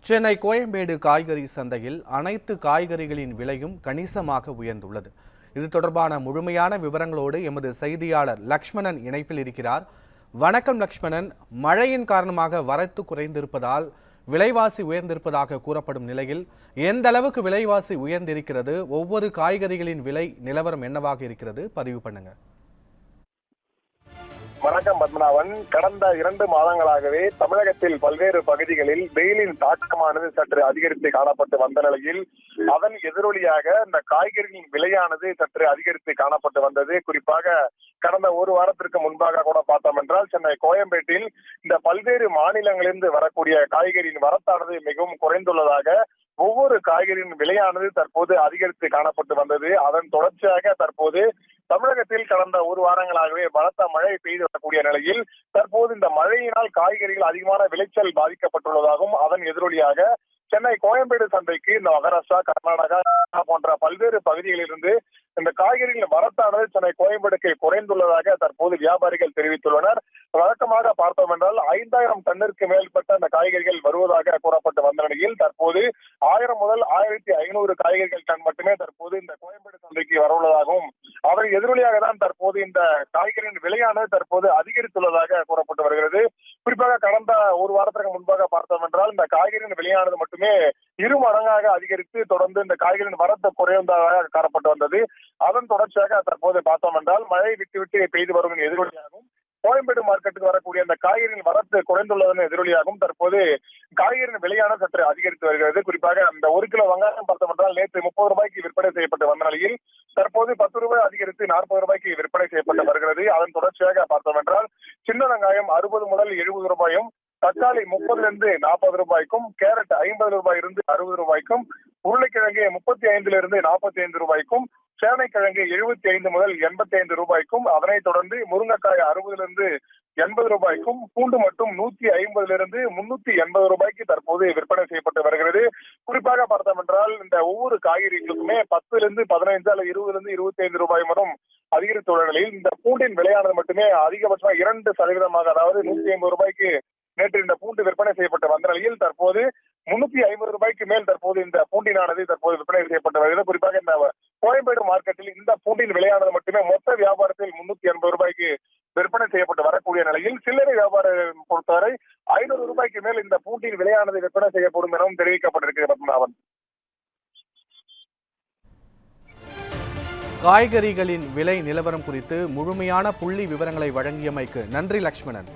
சென்னை கோயம்பேடு காய்கறி சந்தையில் அனைத்து காய்கறிகளின் விலையும் கணிசமாக உயர்ந்துள்ளது. இது தொடர்பான முழுமையான விவரங்களோடு எமது செய்தியாளர் லக்ஷ்மணன் இணைப்பில் இருக்கிறார். வணக்கம் லக்ஷ்மணன். மழையின் காரணமாக வரத்து குறைந்திருப்பதால் விலைவாசி உயர்ந்திருப்பதாக கூறப்படும் நிலையில் எந்த அளவுக்கு விலைவாசி உயர்ந்திருக்கிறது, ஒவ்வொரு காய்கறிகளின் விலை நிலவரம் என்னவாக இருக்கிறது, பதிவு பண்ணுங்க. வணக்கம் பத்மநாபன். கடந்த 2 மாதங்களாகவே தமிழகத்தில் பல்வேறு பகுதிகளில் வெயிலின் தாக்கமானது சற்று அதிகரித்து காணப்பட்டு வந்த நிலையில் அதன் எதிரொலியாக இந்த காய்கறிகளின் விலையானது சற்று அதிகரித்து காணப்பட்டு வந்தது. குறிப்பாக கடந்த ஒரு வாரத்திற்கு முன்பாக கூட பார்த்தோம் என்றால் சென்னை கோயம்பேட்டில் இந்த பல்வேறு மாநிலங்களிலிருந்து வரக்கூடிய காய்கறியின் வரத்தானது மிகவும் குறைந்துள்ளதாக, ஒவ்வொரு காய்கறியின் விலையானது தற்போது அதிகரித்து காணப்பட்டு வந்தது. அதன் தொடர்ச்சியாக தற்போது தமிழகத்தில் கடந்த ஒரு வாரங்களாகவே பலத்த மழை பெய்து வரக்கூடிய நிலையில் தற்போது இந்த மழையினால் காய்கறிகள் அதிகமான விளைச்சல் பாதிக்கப்பட்டுள்ளதாகவும், அதன் எதிரொலியாக சென்னை கோயம்பேடு சந்தைக்கு இந்த மகாராஷ்டிரா, கர்நாடகா போன்ற பல்வேறு பகுதிகளிலிருந்து இந்த காய்கறிகளின் வரத்தானது சென்னை கோயம்பேடுக்கு குறைந்துள்ளதாக தற்போது வியாபாரிகள் தெரிவித்துள்ளனர். வழக்கமாக பார்த்தோம் என்றால் 5000 டன்னிற்கு மேற்பட்ட அந்த காய்கறிகள் வருவதாக கூறப்பட்டு வந்த நிலையில் தற்போது 1000 முதல் 1500 காய்கறிகள் டன் மட்டுமே தற்போது இந்த கோயம்பேடு சந்தைக்கு வரவுள்ளதாகவும், அதன் எதிரொலியாக தான் தற்போது இந்த காய்கறியின் விலையானது தற்போது அதிகரித்துள்ளதாக கூறப்பட்டு வருகிறது. குறிப்பாக கடந்த ஒரு வாரத்திற்கு முன்பாக பார்த்தோம் என்றால் இந்த காய்கறியின் விலையானது மட்டுமே 2 மடங்காக அதிகரித்து தொடர்ந்து இந்த காய்கறியின் வரத்து குறைந்ததாக காணப்பட்டு வந்தது. அதன் தொடர்ச்சியாக தற்போது பார்த்தோம் என்றால் மழை விட்டு பெய்து வரும் எதிரொலியாகவும், கோயம்பேடு மார்க்கெட்டுக்கு வரக்கூடிய அந்த காய்கறியின் வரத்து குறைந்துள்ளதன் எதிரொலியாகவும் தற்போது காய்கறியின் விலையான சற்று அதிகரித்து வருகிறது. குறிப்பாக அந்த 1 கிலோ வெங்காயம் பார்த்தோம் என்றால் நேற்று 30 ரூபாய்க்கு விற்பனை செய்யப்பட்டு வந்த நிலையில் தற்போது 10 ரூபாய் அதிகரித்து 40 ரூபாய்க்கு விற்பனை செய்யப்பட்டு வருகிறது. அதன் தொடர்ச்சியாக பார்த்தோம் என்றால் சின்ன வெங்காயம் 60 முதல் 70 ரூபாயும், தக்காளி 30 40 ரூபாய்க்கும், கேரட் 50 ரூபாயிலிருந்து 60 ரூபாய்க்கும், உருளைக்கிழங்கு 35 45 ரூபாய்க்கும், சேனைக்கிழங்கு 75 முதல் 85 ரூபாய்க்கும், அதனைத் தொடர்ந்து முருங்கைக்காய் 60 80 ரூபாய்க்கும், பூண்டு மட்டும் 150 380 ரூபாய்க்கு தற்போது விற்பனை செய்யப்பட்டு வருகிறது. குறிப்பாக பார்த்தோம் என்றால் இந்த ஒவ்வொரு காய்கறிகளுக்குமே 10 15 அல்லது 20 25 ரூபாய் வரும் அதிகரித்துள்ள நிலையில் இந்த பூண்டின் விலையானது மட்டுமே அதிகபட்சமாக 2% அதாவது 150 ரூபாய்க்கு நேற்று இந்த பூண்டு விற்பனை செய்யப்பட்டு வந்த நிலையில் தற்போது 350 ரூபாய்க்கு மேல் தற்போது இந்த பூண்டினானது தற்போது விற்பனை செய்யப்பட்டு வருகிறது. குறிப்பாக இந்த கோயம்பேடு மார்க்கெட்டில் இந்த பூண்டின் விலையானது மட்டுமே மொத்த வியாபாரத்தில் 380 ரூபாய்க்கு விற்பனை செய்யப்பட்டு வரக்கூடிய நிலையில் சில்லறை வியாபாரம் பொறுத்தவரை 500 ரூபாய்க்கு மேல் இந்த பூண்டின் விலையானது விற்பனை செய்யப்படும் எனவும் தெரிவிக்கப்பட்டிருக்கிறது. பத்மநாபன். காய்கறிகளின் விலை நிலவரம் குறித்து முழுமையான புள்ளி விவரங்களை வழங்கியமைக்கு நன்றி லக்ஷ்மணன்.